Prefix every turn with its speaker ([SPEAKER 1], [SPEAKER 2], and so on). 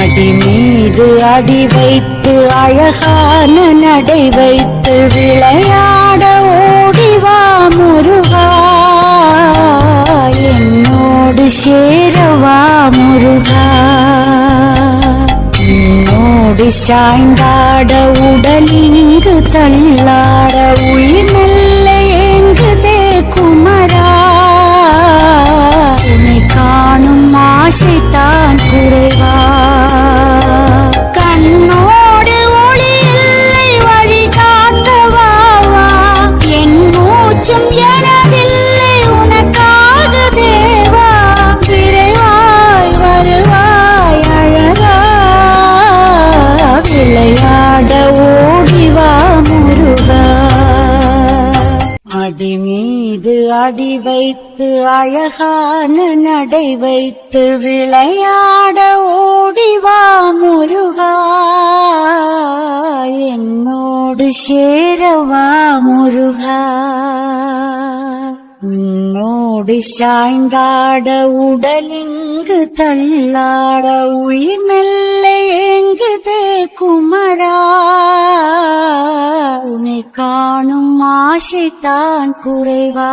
[SPEAKER 1] அடி மீது அடி வைத்து அழகான நடை வைத்து விளையாட ஓடிவா முருகா, என்னோடு சேரவா முருகா. என்னோடு சாய்ந்தாட உடலிங்கு தள்ளாட உயிர் மெல்ல ஏங்குதே குமரா, உன்னை காணும் ஆசைத்தான் குறைவா. கண்ணோடு ஒளி இல்லை வழி காட்டவாவா, என் மூச்சும் எனதில்லை உனக்காக தேவா. விரைவாய் வருவாய் அழகா, விளையாட ஓடிவா முருகா. அடி மீது அடி வைத்து அழகான நடை வைத்து விளையாட ஓடிவா முருகா, என்னோடு சேரவா முருகா. உன்னோடு சாய்ந்தாட உடலிங்கு தள்ளாட உயிர் மெல்ல ஏங்குதே குமரா, உன்னை காணும் ஆசைத்தான் குறைவா.